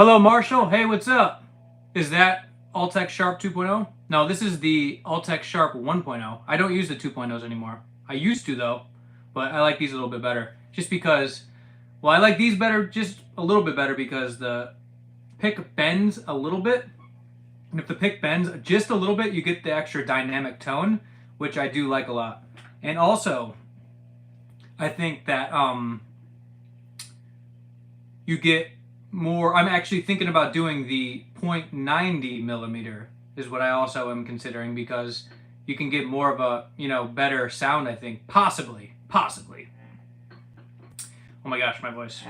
Hello, Marshall. Hey, what's up? Is that Altec Sharp 2.0? No, this is the Altec Sharp 1.0. I don't use the 2.0s anymore. I used to, though, but I like these a little bit better. Just because, well, I like these better, just a little bit better because the pick bends a little bit. And if the pick bends just a little bit, you get the extra dynamic tone, which I do like a lot. And also, I think that you get more. I'm actually thinking about doing the 0.90 millimeter is what I also am considering, because you can get more of a, better sound, I think. Possibly. Oh my gosh, my voice.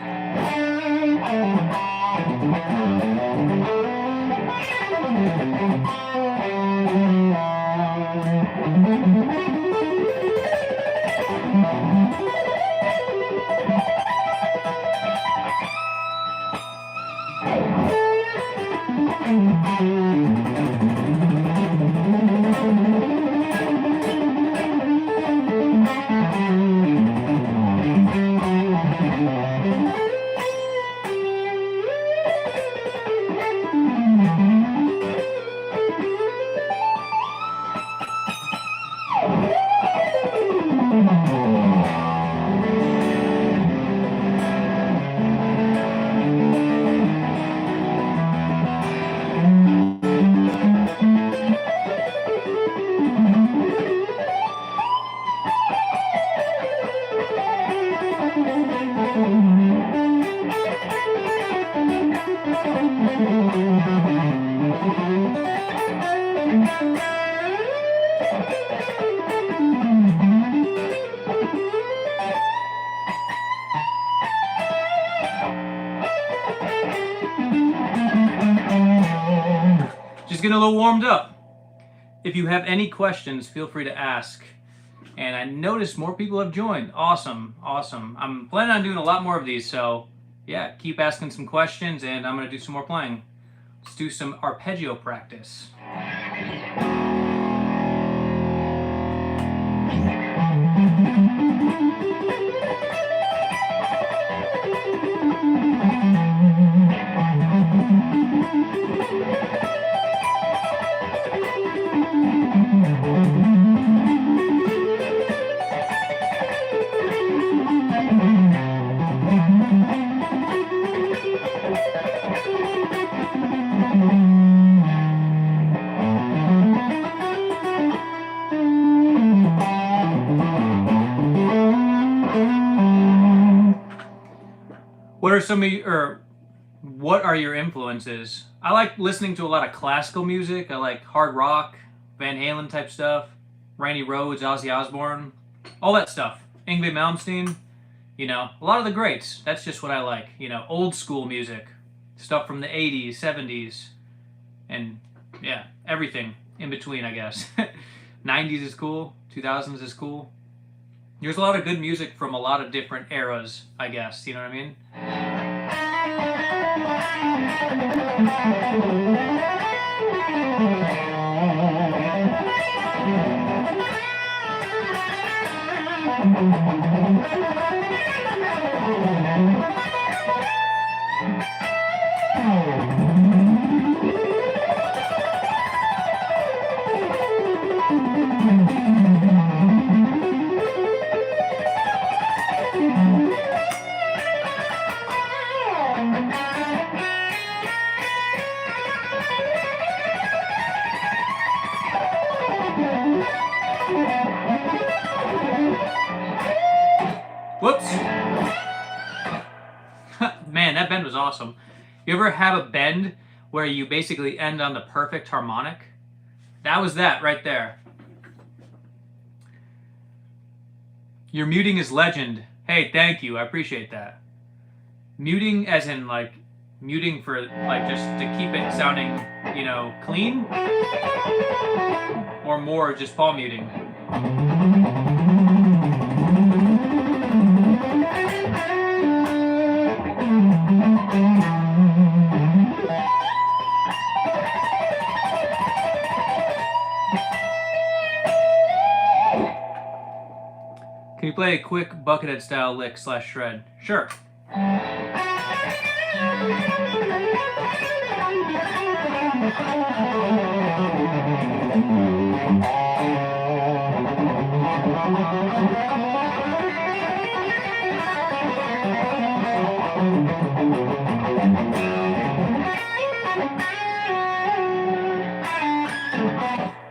Just getting a little warmed up. If you have any questions, feel free to ask. And I noticed more people have joined. Awesome. I'm planning on doing a lot more of these, so yeah, keep asking some questions and I'm going to do some more playing. Let's do some arpeggio practice. What are your influences? I like listening to a lot of classical music. I like hard rock, Van Halen type stuff, Randy Rhoads, Ozzy Osbourne, all that stuff. Yngwie Malmsteen, a lot of the greats. That's just what I like. Old school music, stuff from the 80s, 70s, and yeah, everything in between, I guess. 90s is cool, 2000s is cool. There's a lot of good music from a lot of different eras, I guess. You know what I mean? Whoops. Man, that bend was awesome. You ever have a bend where you basically end on the perfect harmonic? That was that right there. Your muting is legend. Hey, thank you. I appreciate that. Muting as in like muting for like just to keep it sounding, clean, or more just palm muting. Can you play a quick Buckethead style lick / shred? Sure.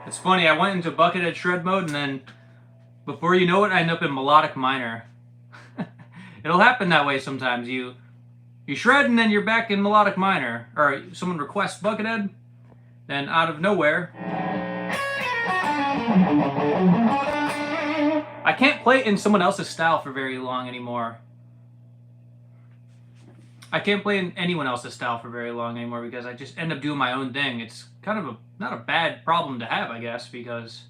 It's funny, I went into buckethead shred mode, and then before you know it, I end up in melodic minor. It'll happen that way sometimes. You shred, and then you're back in melodic minor. Or someone requests buckethead, then out of nowhere, I can't play it in someone else's style for very long anymore. I can't play in anyone else's style for very long anymore because I just end up doing my own thing. It's kind of not a bad problem to have, I guess, because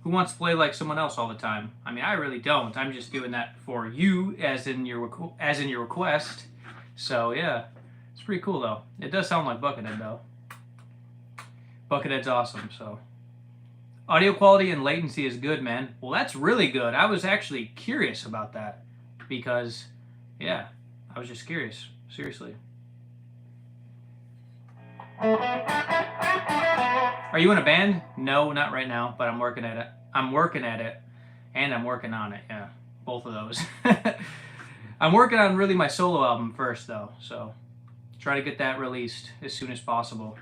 who wants to play like someone else all the time? I mean, I really don't. I'm just doing that for you, as in your request. So yeah, it's pretty cool though. It does sound like Buckethead though. Buckethead's awesome. So audio quality and latency is good, man. Well, that's really good. I was actually curious about that because, yeah, I was just curious. Seriously. Are you in a band? No, not right now, but I'm working at it. I'm working at it, and I'm working on it. Yeah, both of those. I'm working on really my solo album first, though, so try to get that released as soon as possible.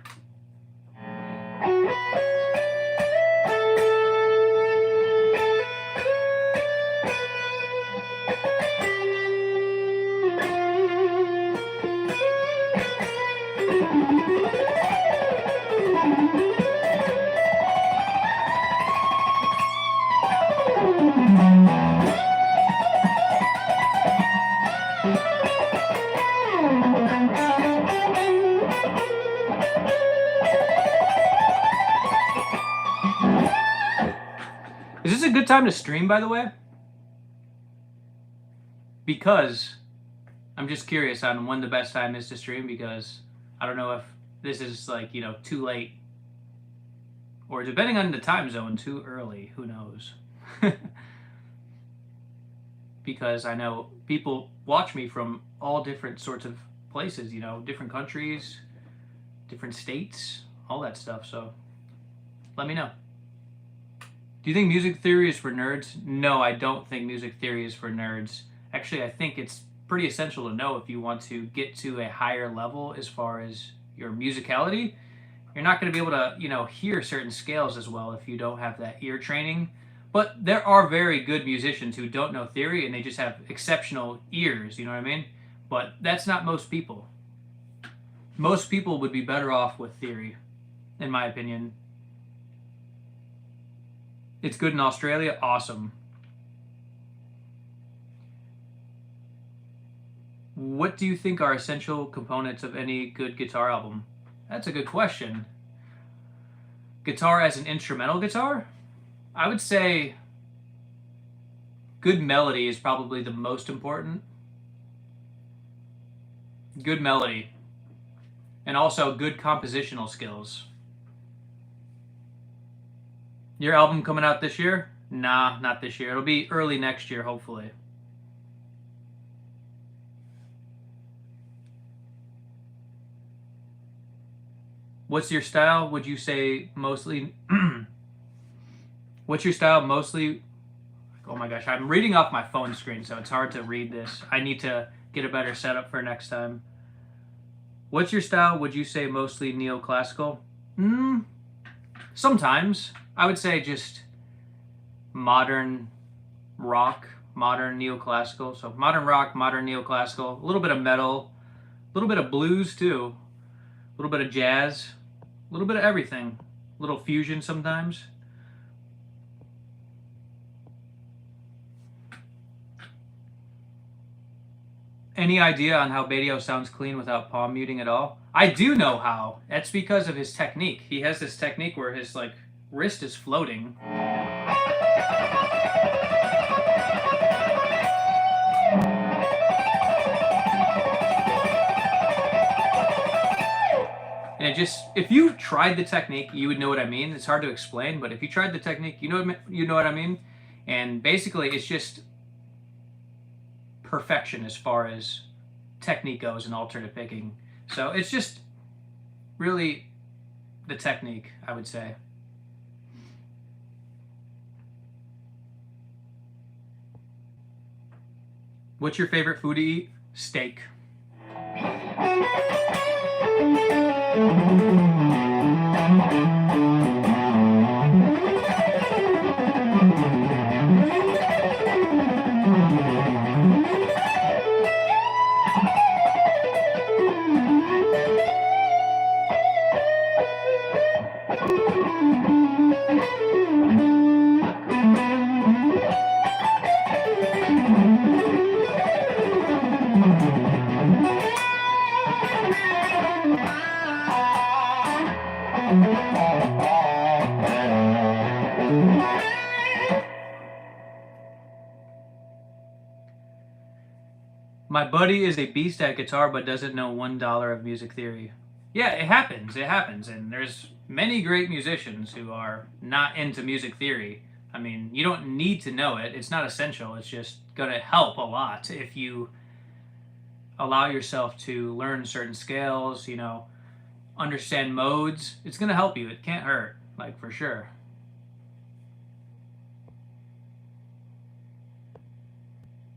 Is this a good time to stream, by the way? Because I'm just curious on when the best time is to stream, because I don't know if this is like, too late. Or depending on the time zone, too early. Who knows? Because I know people watch me from all different sorts of places, different countries, different states, all that stuff. So let me know. Do you think music theory is for nerds? No, I don't think music theory is for nerds. Actually, I think it's pretty essential to know if you want to get to a higher level as far as your musicality. You're not going to be able to, hear certain scales as well if you don't have that ear training. But there are very good musicians who don't know theory and they just have exceptional ears, you know what I mean? But that's not most people. Most people would be better off with theory, in my opinion. It's good in Australia? Awesome. What do you think are essential components of any good guitar album? That's a good question. Guitar as an instrumental guitar? I would say good melody is probably the most important. Good melody. And also good compositional skills. Your album coming out this year? Nah, not this year. It'll be early next year, hopefully. What's your style? Would you say mostly... What's your style mostly... Oh my gosh, I'm reading off my phone screen, so it's hard to read this. I need to get a better setup for next time. What's your style? Would you say mostly neoclassical? Sometimes. I would say just modern rock, modern neoclassical. So modern rock, modern neoclassical, a little bit of metal, a little bit of blues too, a little bit of jazz, a little bit of everything, a little fusion sometimes. Any idea on how Bedio sounds clean without palm muting at all? I do know how. That's because of his technique. He has this technique where his wrist is floating. And it just, if you tried the technique, you would know what I mean. It's hard to explain, but if you tried the technique, you know what I mean. And basically, it's just perfection as far as technique goes in alternate picking. So it's just really the technique, I would say. What's your favorite food to eat? Steak. My buddy is a beast at guitar but doesn't know $1 of music theory. Yeah, it happens. It happens. And there's many great musicians who are not into music theory. I mean, you don't need to know it. It's not essential. It's just going to help a lot if you allow yourself to learn certain scales, understand modes. It's going to help you. It can't hurt, like, for sure.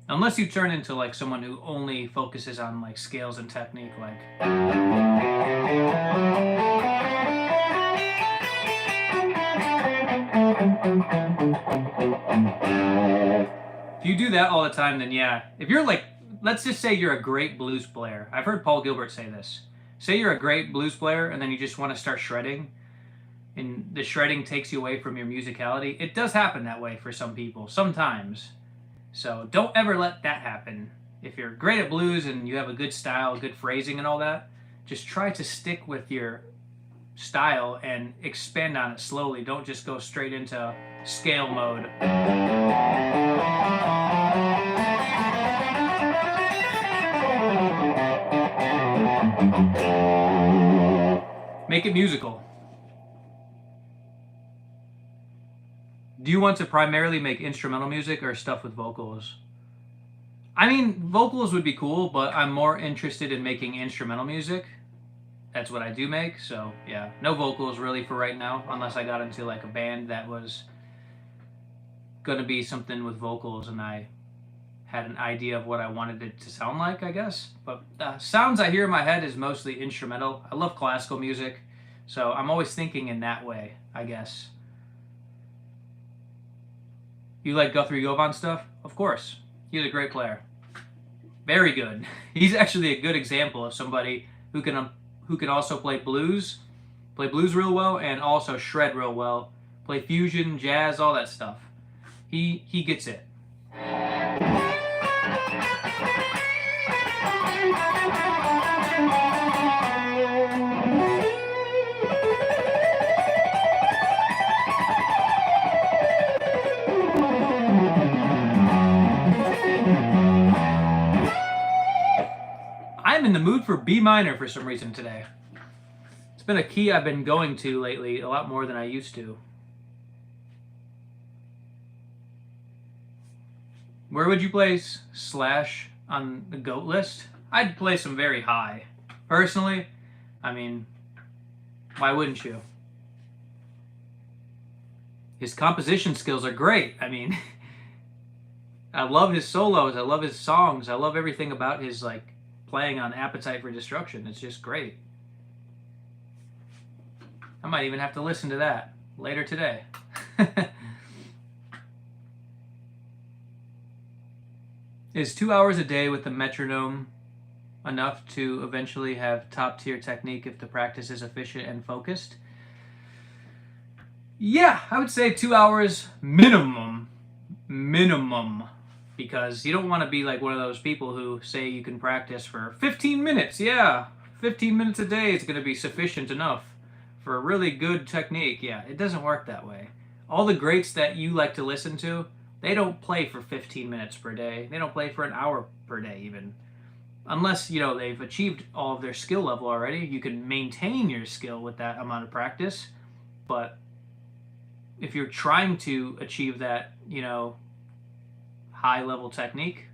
Unless you turn into like someone who only focuses on like scales and technique, like. If you do that all the time, then yeah. If you're like, let's just say you're a great blues player. I've heard Paul Gilbert say this. Say you're a great blues player and then you just want to start shredding, and the shredding takes you away from your musicality. It does happen that way for some people, sometimes. So don't ever let that happen. If you're great at blues and you have a good style, good phrasing and all that, just try to stick with your style and expand on it slowly. Don't just go straight into scale mode. Make it musical. Do you want to primarily make instrumental music or stuff with vocals? I mean, vocals would be cool, but I'm more interested in making instrumental music. That's what I do make, so yeah. No vocals really for right now, unless I got into like a band that was gonna be something with vocals and I had an idea of what I wanted it to sound like, I guess. But sounds I hear in my head is mostly instrumental. I love classical music, so I'm always thinking in that way, I guess. You like Guthrie Govan stuff? Of course. He's a great player. Very good. He's actually a good example of somebody who can also play blues real well, and also shred real well, play fusion, jazz, all that stuff. He gets it. I'm in the mood for B minor for some reason today. It's been a key I've been going to lately a lot more than I used to. Where would you place Slash on the GOAT list? I'd place him very high. Personally, I mean, why wouldn't you? His composition skills are great. I mean, I love his solos. I love his songs. I love everything about his like playing on Appetite for Destruction. It's just great. I might even have to listen to that later today. Is 2 hours a day with the metronome enough to eventually have top-tier technique if the practice is efficient and focused? Yeah, I would say 2 hours minimum. Minimum. Because you don't want to be like one of those people who say you can practice for 15 minutes. Yeah, 15 minutes a day is going to be sufficient enough for a really good technique. Yeah, it doesn't work that way. All the greats that you like to listen to, they don't play for 15 minutes per day. They don't play for an hour per day even. Unless, they've achieved all of their skill level already. You can maintain your skill with that amount of practice. But if you're trying to achieve that, high level technique,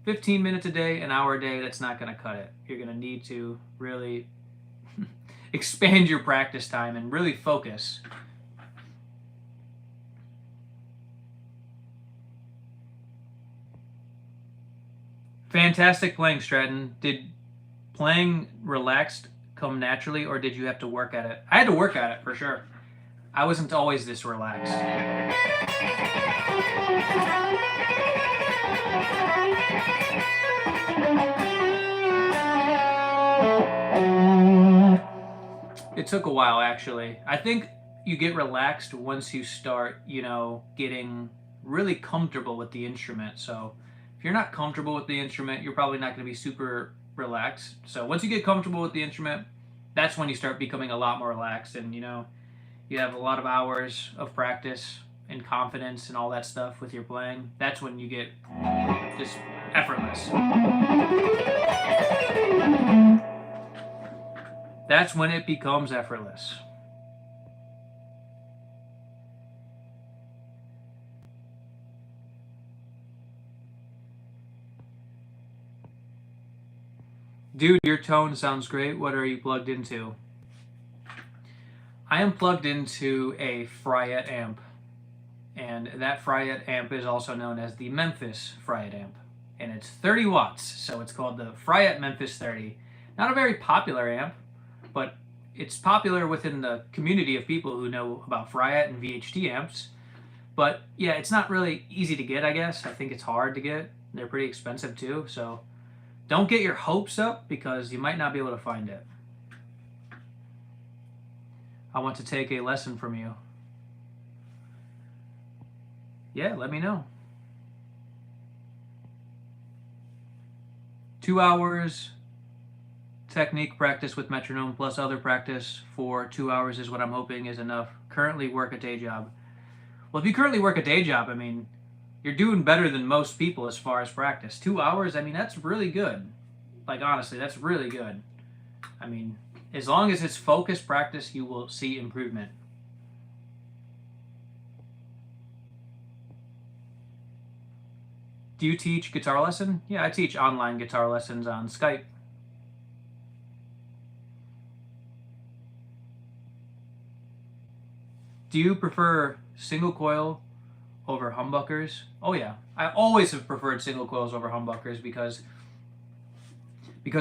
15 minutes a day, an hour a day, that's not going to cut it. You're going to need to really expand your practice time and really focus. Fantastic playing, Stratton. Did playing relaxed come naturally, or did you have to work at it? I had to work at it for sure. I wasn't always this relaxed. It took a while, actually. I think you get relaxed once you start, getting really comfortable with the instrument. So if you're not comfortable with the instrument, you're probably not going to be super relaxed. So once you get comfortable with the instrument, that's when you start becoming a lot more relaxed, and you have a lot of hours of practice and confidence and all that stuff with your playing. That's when you get just effortless. That's when it becomes effortless. Dude, your tone sounds great. What are you plugged into? I am plugged into a Fryette amp, and that Fryette amp is also known as the Memphis Fryette amp, and it's 30 watts, so it's called the Fryette Memphis 30. Not a very popular amp, but it's popular within the community of people who know about Fryette and VHT amps. But yeah, it's not really easy to get, I guess. I think it's hard to get. They're pretty expensive too, so don't get your hopes up because you might not be able to find it. I want to take a lesson from you. Yeah, let me know. 2 hours technique practice with metronome plus other practice for 2 hours is what I'm hoping is enough. Currently work a day job. Well, if you currently work a day job, I mean, you're doing better than most people as far as practice. 2 hours, I mean, that's really good. Like, honestly, that's really good. I mean, as long as it's focused practice, you will see improvement. Do you teach guitar lesson? Yeah, I teach online guitar lessons on Skype. Do you prefer single coil over humbuckers? Oh yeah, I always have preferred single coils over humbuckers because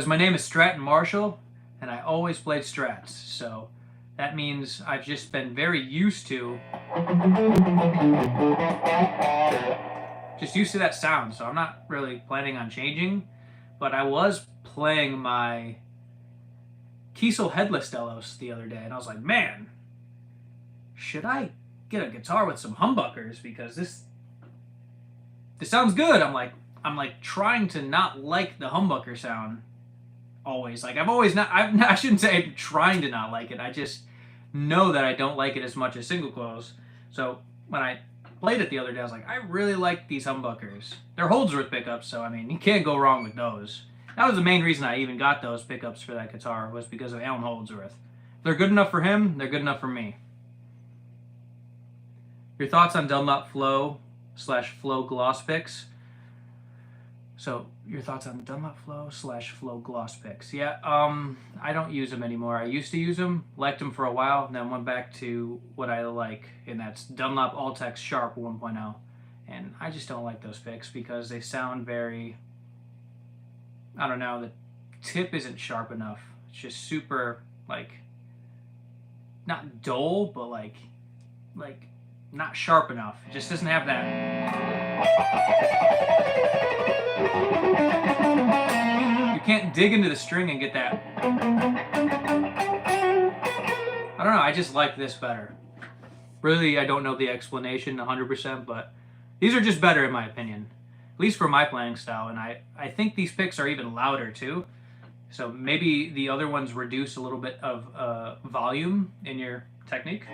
my name is Stratton Marshall and I always played Strats. So that means I've just been very used to that sound. So I'm not really planning on changing, but I was playing my Kiesel headless Delos the other day and I was like, man, should I get a guitar with some humbuckers because this sounds good. I'm like trying to not like the humbucker sound always. Like I shouldn't say I'm trying to not like it. I just know that I don't like it as much as single coils. So when I played it the other day, I was like, I really like these humbuckers. They're Holdsworth pickups, so I mean, you can't go wrong with those. That was the main reason I even got those pickups for that guitar was because of Alan Holdsworth. If they're good enough for him, they're good enough for me. Your thoughts on Dunlop Flow/Flow gloss picks? So your thoughts on Dunlop Flow/Flow gloss picks? Yeah, I don't use them anymore. I used to use them, liked them for a while, and then went back to what I like, and that's Dunlop Altex Sharp 1.0. And I just don't like those picks because they sound very, I don't know, the tip isn't sharp enough. It's just super, like, not dull, but like not sharp enough. It just doesn't have that. You can't dig into the string and get that. I don't know, I just like this better. Really, I don't know the explanation 100%, but these are just better in my opinion. At least for my playing style, and I think these picks are even louder too. So maybe the other ones reduce a little bit of volume in your technique.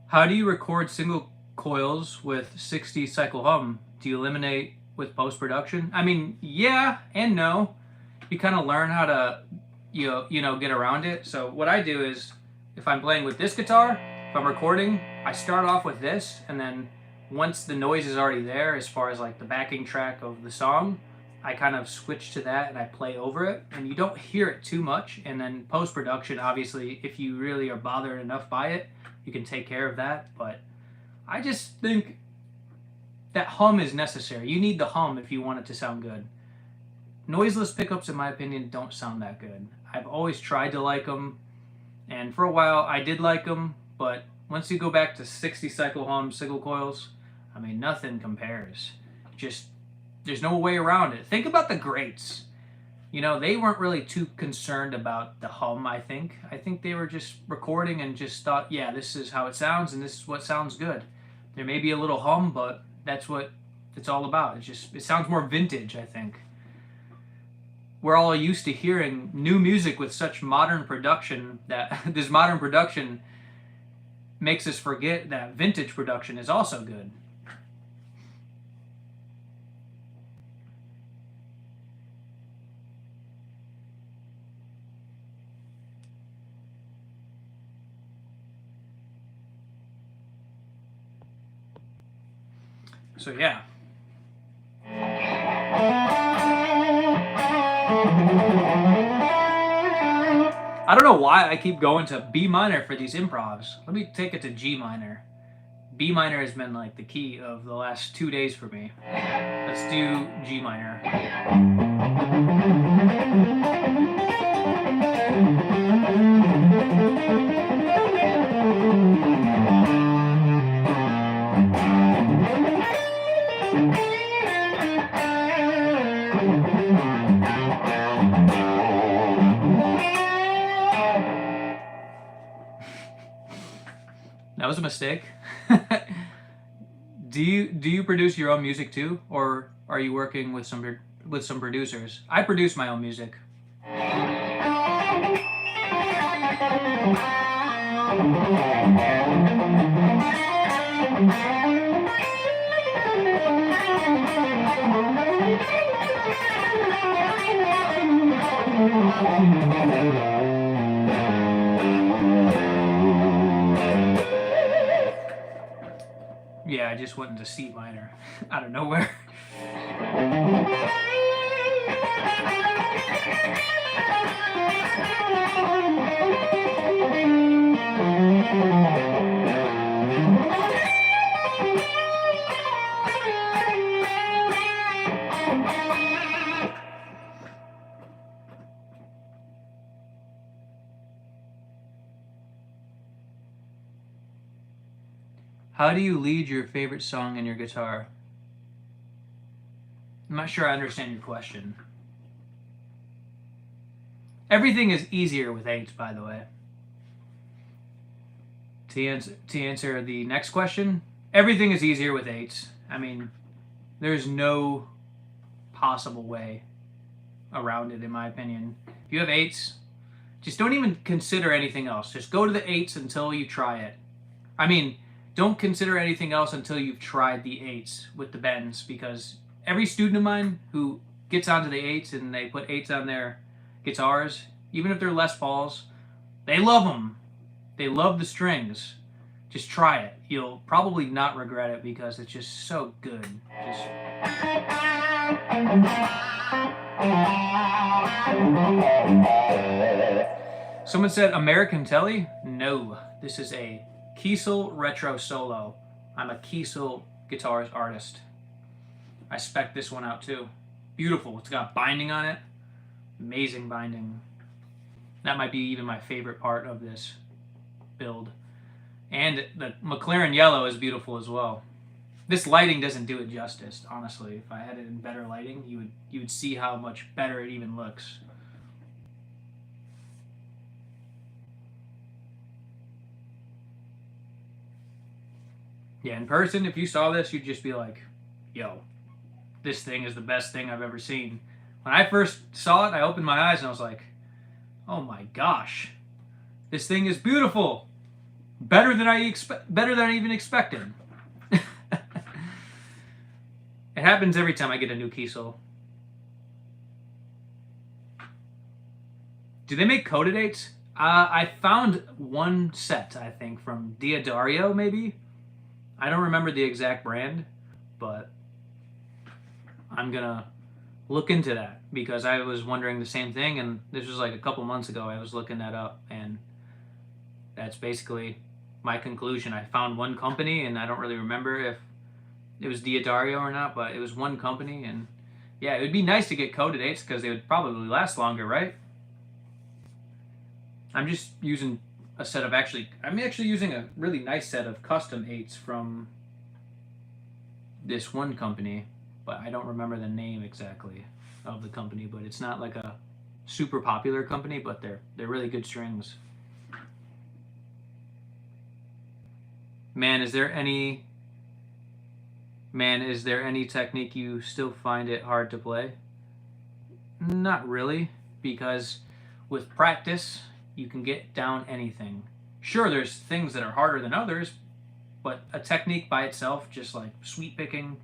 How do you record single coils with 60 cycle hum? Do you eliminate with post-production? I mean, yeah and no. you kind of learn how to get around it. So what I do is, if I'm playing with this guitar, if I'm recording, I start off with this, and then once the noise is already there, as far as like the backing track of the song, I kind of switch to that and I play over it, and you don't hear it too much. And then post-production, obviously, if you really are bothered enough by it, you can take care of that. But I just think that hum is necessary. You need the hum if you want it to sound good. Noiseless pickups, in my opinion, don't sound that good. I've always tried to like them, and for a while I did like them, but once you go back to 60 cycle hum single coils, I mean, nothing compares. Just, there's no way around it. Think about the greats. You know, they weren't really too concerned about the hum, I think. I think they were just recording and just thought, yeah, this is how it sounds and this is what sounds good. There may be a little hum, but that's what it's all about. It sounds more vintage, I think. We're all used to hearing new music with such modern production that this modern production makes us forget that vintage production is also good. So yeah. I don't know why I keep going to B minor for these improvs. Let me take it to G minor. B minor has been like the key of the last 2 days for me. Let's do G minor. That was a mistake. Do you produce your own music too, or are you working with some producers? I produce my own music. Yeah, I just went into C minor out of nowhere. How do you lead your favorite song in your guitar? I'm not sure I understand your question. Everything is easier with eights, by the way. To answer the next question, everything is easier with eights. I mean, there's no possible way around it, in my opinion. If you have eights, just don't even consider anything else. Just go to the eights until you try it. I mean, don't consider anything else until you've tried the eights with the bends, because every student of mine who gets onto the eights and they put eights on their guitars, even if they're Les Pauls, they love them. They love the strings. Just try it. You'll probably not regret it because it's just so good. Someone said American Telly? No, this is a Kiesel retro solo. I'm a Kiesel guitarist artist. I spec'd this one out too. Beautiful. It's got binding on it. Amazing binding. That might be even my favorite part of this build. And the McLaren yellow is beautiful as well. This lighting doesn't do it justice, honestly. If I had it in better lighting, you would see how much better it even looks. Yeah, in person, if you saw this, you'd just be like, yo, this thing is the best thing I've ever seen. When I first saw it, I opened my eyes and I was like, oh my gosh, this thing is beautiful. Better than I even expected. It happens every time I get a new Kiesel. Do they make coated eights? I found one set, I think, from Diodario, maybe. I don't remember the exact brand, but I'm gonna look into that because I was wondering the same thing, and this was like a couple months ago. I was looking that up, and that's basically my conclusion. I found one company, and I don't really remember if it was Diodario or not, but it was one company, and yeah, it would be nice to get coated eights because they would probably last longer, right? I'm just using a set of I'm actually using a really nice set of custom eights from this one company, but I don't remember the name exactly of the company, but it's not like a super popular company, but they're really good strings. Man, is there any technique you still find it hard to play? Not really, because with practice, you can get down anything. Sure, there's things that are harder than others, but a technique by itself, just like sweep picking,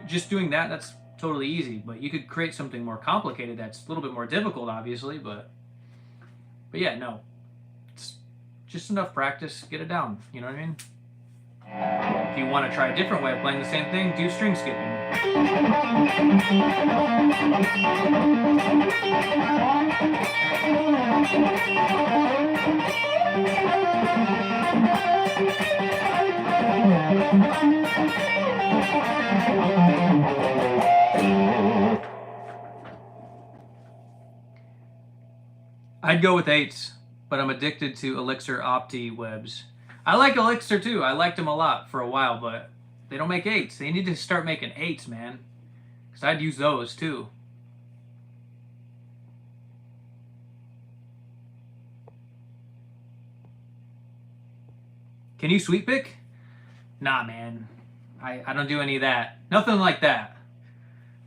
just doing that, that's totally easy. But you could create something more complicated that's a little bit more difficult, obviously. But yeah, no, it's just enough practice, get it down. You know what I mean? If you want to try a different way of playing the same thing, do string skipping. I'd go with eights, but I'm addicted to Elixir Opti webs. I like Elixir too. I liked them a lot for a while, but they don't make eights. They need to start making eights, man. Because I'd use those too. Can you sweep pick? Nah, man. I don't do any of that. Nothing like that.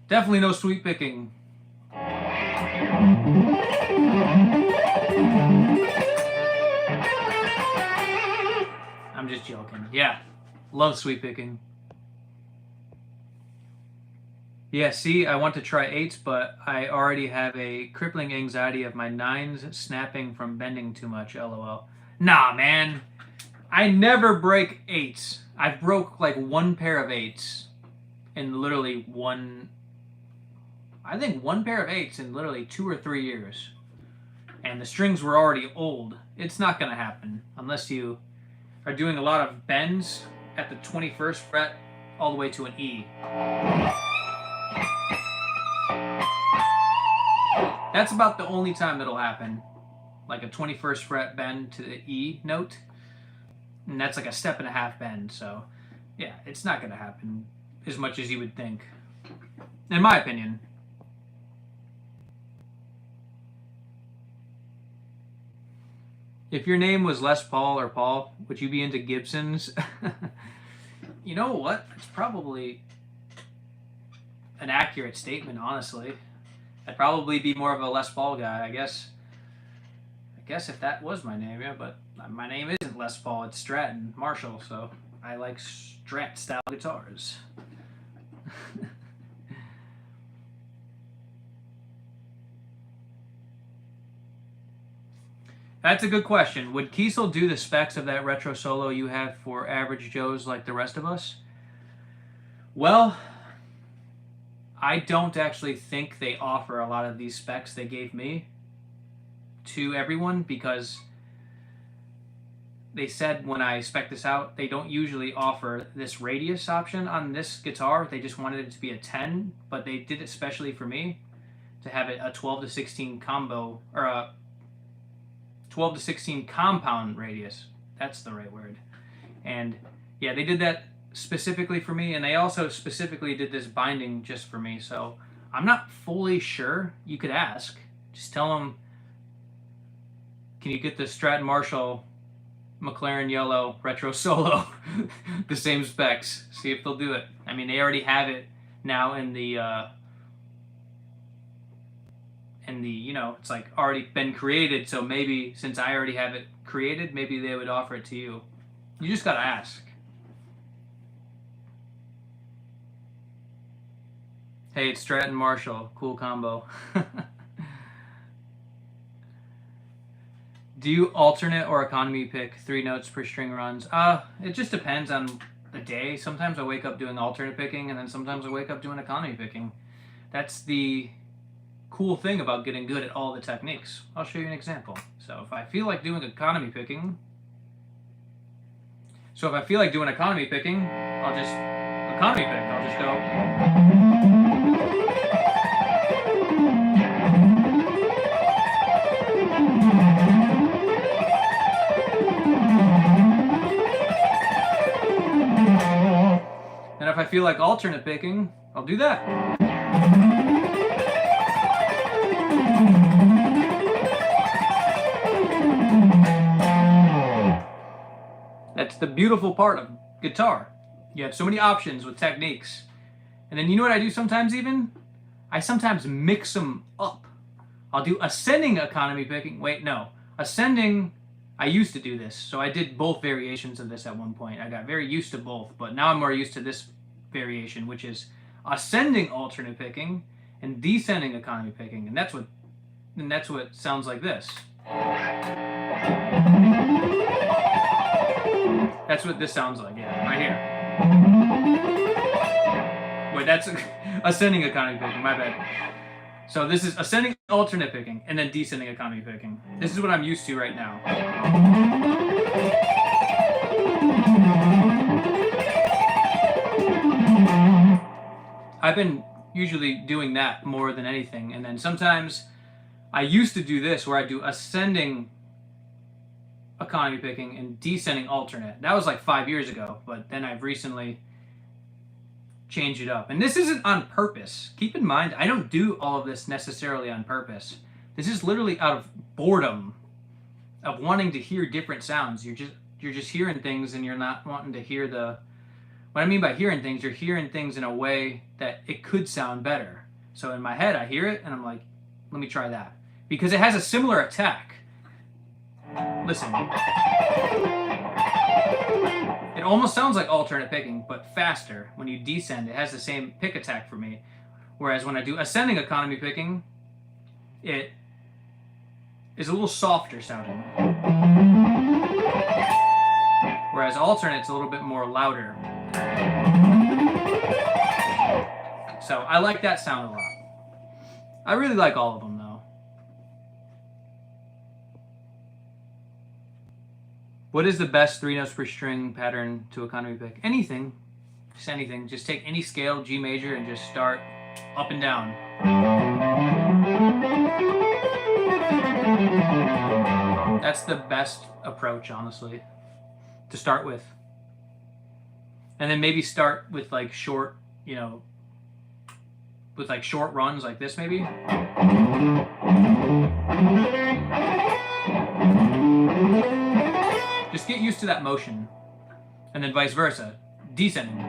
Definitely no sweep picking. I'm just joking. Yeah. Love sweep picking. Yeah, see, I want to try eights, but I already have a crippling anxiety of my nines snapping from bending too much, lol. Nah, man. I never break eights. I've broke like one pair of eights in literally one pair of eights in literally 2 or 3 years. And the strings were already old. It's not going to happen unless you are doing a lot of bends at the 21st fret all the way to an E. That's about the only time that'll happen. Like a 21st fret bend to the E note. And that's like a 1.5 bend. So, yeah, it's not going to happen as much as you would think. In my opinion. If your name was Les Paul or Paul, would you be into Gibsons? You know what? It's probably an accurate statement, honestly. I'd probably be more of a Les Paul guy, I guess. I guess if that was my name, yeah, but my name isn't Les Paul, it's Stratton Marshall, so I like Strat-style guitars. That's a good question. Would Kiesel do the specs of that retro solo you have for average Joes like the rest of us? Well, I don't actually think they offer a lot of these specs they gave me to everyone because they said when I spec this out, they don't usually offer this radius option on this guitar. They just wanted it to be a 10, but they did it specially for me to have it a 12 to 16 combo, or a 12 to 16 compound radius. That's the right word. And yeah, they did that specifically for me, and they also specifically did this binding just for me. So I'm not fully sure. You could ask. Just tell them, can you get the Strat Marshall McLaren Yellow Retro Solo, the same specs? See if they'll do it. I mean, they already have it now in the you know, it's like already been created, so maybe since I already have it created, maybe they would offer it to you. You just gotta ask. Hey, it's Stratton Marshall. Cool combo. Do you alternate or economy pick 3 notes per string runs? It just depends on the day. Sometimes I wake up doing alternate picking, and then sometimes I wake up doing economy picking. That's the cool thing about getting good at all the techniques. I'll show you an example. So if I feel like doing economy picking, I'll just economy pick. I'll just go. And if I feel like alternate picking, I'll do that. That's the beautiful part of guitar. You have so many options with techniques. And then you know what I do sometimes even? I sometimes mix them up. I'll do ascending economy picking. Wait, no. Ascending, I used to do this. So I did both variations of this at one point. I got very used to both, but now I'm more used to this variation, which is ascending alternate picking and descending economy picking. And that's what sounds like this. That's what this sounds like, yeah, right here. Wait, that's ascending economy picking, my bad. So this is ascending alternate picking and then descending economy picking. This is what I'm used to right now. I've been usually doing that more than anything, and then sometimes I used to do this where I do ascending economy picking and descending alternate. That was like 5 years ago, but then I've recently changed it up. And this isn't on purpose. Keep in mind, I don't do all of this necessarily on purpose. This is literally out of boredom, of wanting to hear different sounds. You're just hearing things and you're not wanting to hear the... What I mean by hearing things, you're hearing things in a way that it could sound better. So in my head, I hear it and I'm like, let me try that. Because it has a similar attack. Listen. It almost sounds like alternate picking, but faster. When you descend, it has the same pick attack for me. Whereas when I do ascending economy picking, it is a little softer sounding. Whereas alternate's a little bit more louder. So I like that sound a lot. I really like all of them though. What is the best 3 notes per string pattern to economy pick? Anything. Just anything. Just take any scale, G major, and just start up and down. That's the best approach, honestly, to start with. And then maybe start with like short, with like short runs like this maybe. Just get used to that motion. And then vice versa. Descending.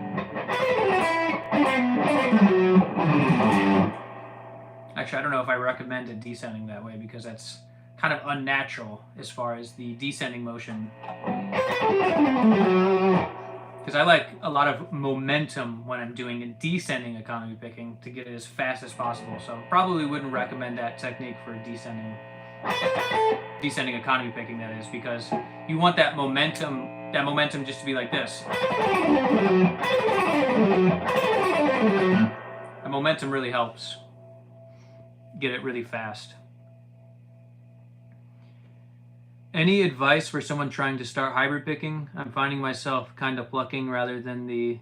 Actually, I don't know if I recommend descending that way because that's kind of unnatural as far as the descending motion. Because I like a lot of momentum when I'm doing a descending economy picking to get it as fast as possible. So probably wouldn't recommend that technique for descending economy picking, that is, because you want that momentum just to be like this. And momentum really helps get it really fast. Any advice for someone trying to start hybrid picking? I'm finding myself kind of plucking rather than the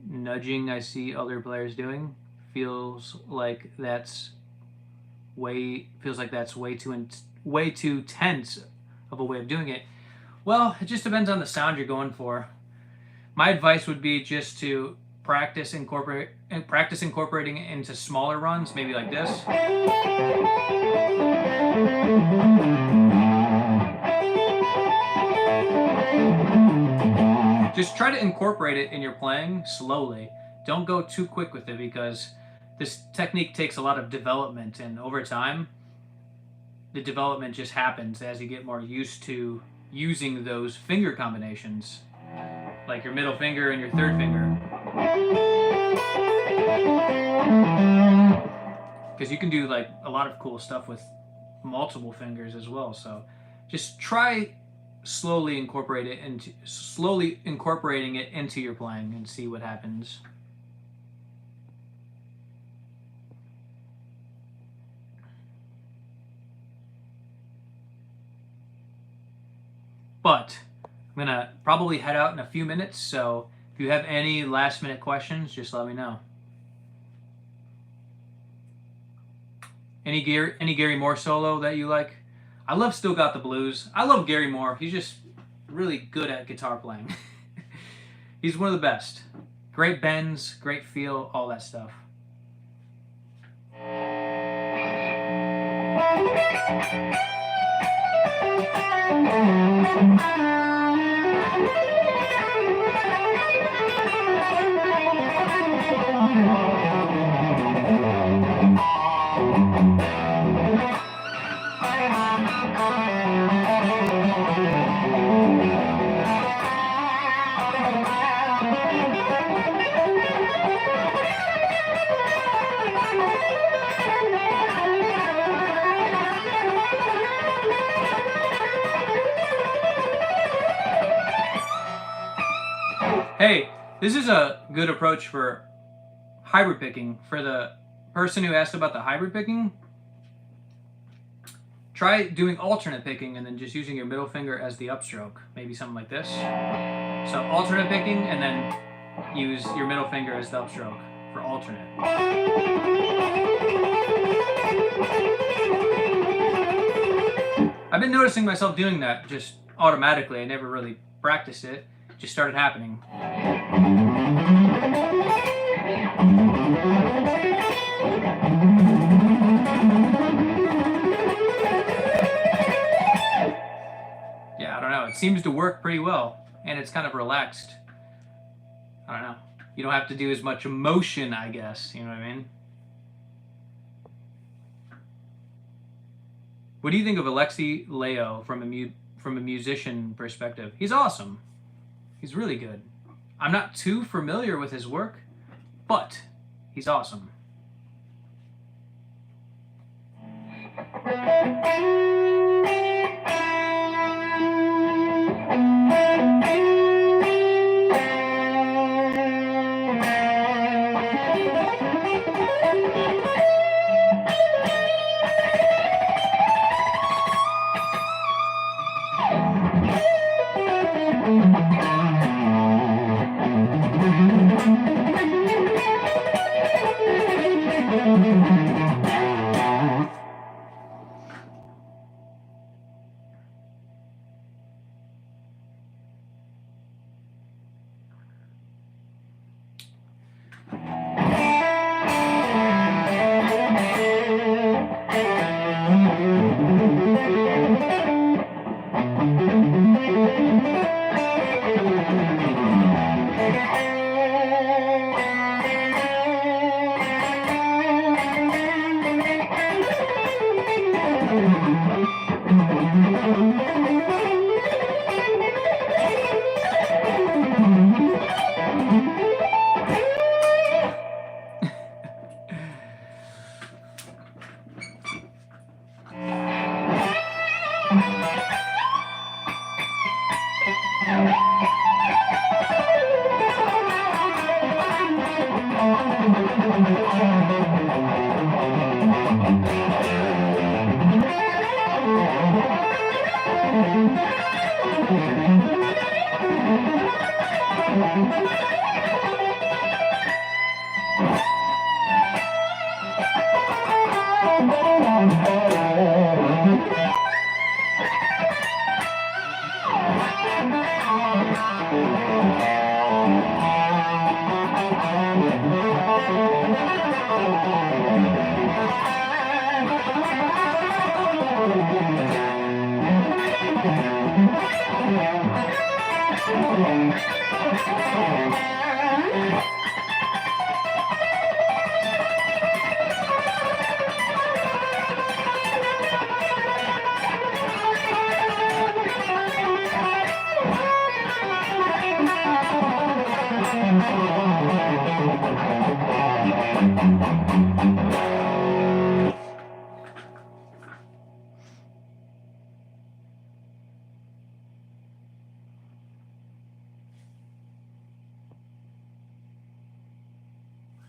nudging I see other players doing. Feels like that's way too tense of a way of doing it. Well, it just depends on the sound you're going for. My advice would be just to practice incorporating it into smaller runs, maybe like this. Just try to incorporate it in your playing slowly. Don't go too quick with it because this technique takes a lot of development, and over time, the development just happens as you get more used to using those finger combinations, like your middle finger and your third finger. because you can do like a lot of cool stuff with multiple fingers as well. So just try slowly incorporating it into your playing and see what happens. But I'm gonna probably head out in a few minutes, so if you have any last minute questions, just let me know. Any Gary Moore solo that you like? I love Still Got the Blues. I love Gary Moore. He's just really good at guitar playing. He's one of the best. Great bends, great feel, all that stuff. Hey, this is a good approach for hybrid picking. For the person who asked about the hybrid picking, try doing alternate picking and then just using your middle finger as the upstroke. Maybe something like this. So alternate picking and then use your middle finger as the upstroke for alternate. I've been noticing myself doing that just automatically. I never really practiced it. It just started happening. Yeah, I don't know. It seems to work pretty well, and it's kind of relaxed. I don't know. You don't have to do as much emotion, I guess. You know what I mean? What do you think of Alexi Leo from a musician perspective? He's awesome. He's really good. I'm not too familiar with his work, but he's awesome.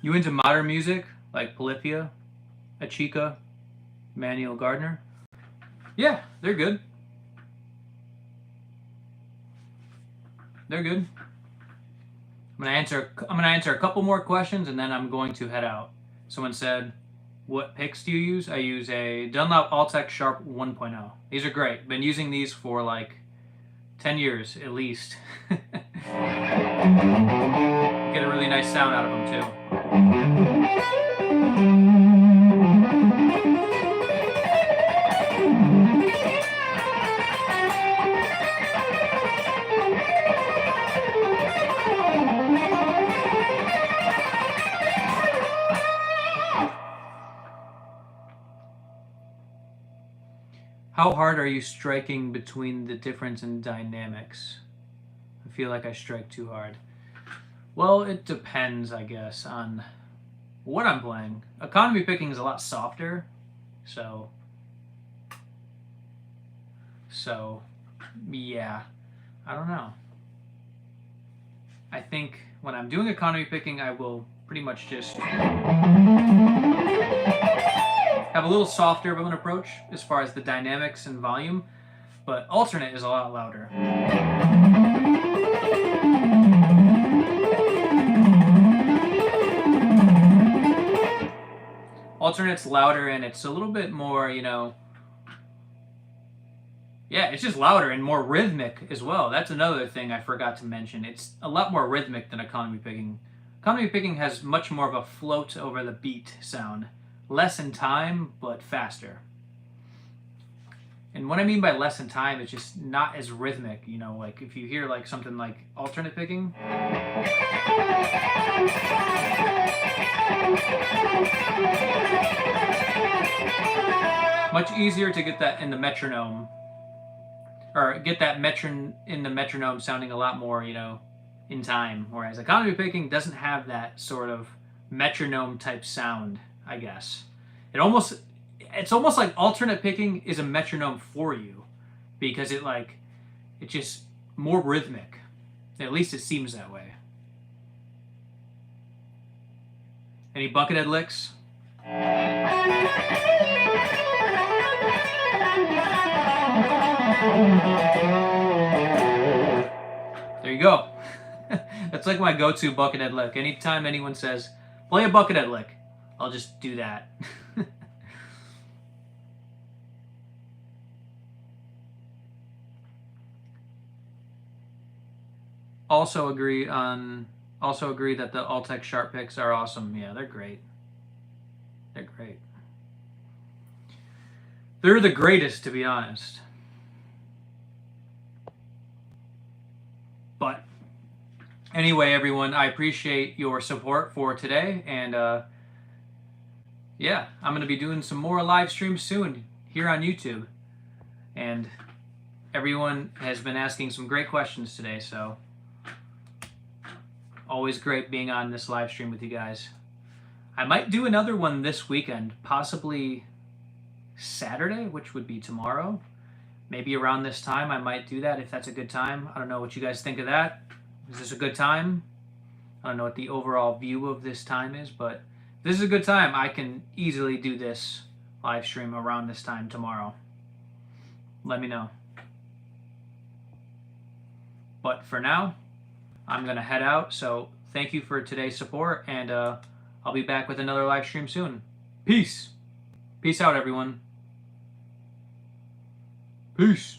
You into modern music like Polyphia, Achika, Manuel Gardner? Yeah, they're good. They're good. I'm gonna answer a couple more questions and then I'm going to head out. Someone said, "What picks do you use?" I use a Dunlop Alltech Sharp 1.0. These are great. Been using these for like 10 years at least. Get a really nice sound out of them too. How hard are you striking between the difference in dynamics? I feel like I strike too hard. Well, it depends, I guess, on what I'm playing. Economy picking is a lot softer, so yeah, I don't know. I think when I'm doing economy picking, I will pretty much just have a little softer of an approach as far as the dynamics and volume, but alternate is a lot louder. Alternate's louder and it's a little bit more, yeah, it's just louder and more rhythmic as well. That's another thing I forgot to mention. It's a lot more rhythmic than economy picking. Economy picking has much more of a float over the beat sound. Less in time, but faster. And what I mean by less in time, it's just not as rhythmic. Like if you hear like something like alternate picking. Much easier to get that in the metronome. Or get that in the metronome sounding a lot more, in time. Whereas economy picking doesn't have that sort of metronome type sound, I guess. It's almost like alternate picking is a metronome for you because it's just more rhythmic. At least it seems that way. Any Buckethead licks? There you go. That's like my go-to Buckethead lick. Anytime anyone says, play a Buckethead lick, I'll just do that. Also agree that the Alltech Sharp picks are awesome. Yeah, they're great. They're great. They're the greatest, to be honest. But anyway, everyone, I appreciate your support for today, and yeah, I'm going to be doing some more live streams soon here on YouTube. And everyone has been asking some great questions today, so always great being on this live stream with you guys. I might do another one this weekend, possibly Saturday, which would be tomorrow. Maybe around this time I might do that if that's a good time. I don't know what you guys think of that. Is this a good time? I don't know what the overall view of this time is, but if this is a good time, I can easily do this live stream around this time tomorrow. Let me know. But for now, I'm going to head out, so thank you for today's support, and I'll be back with another live stream soon. Peace. Peace out, everyone. Peace.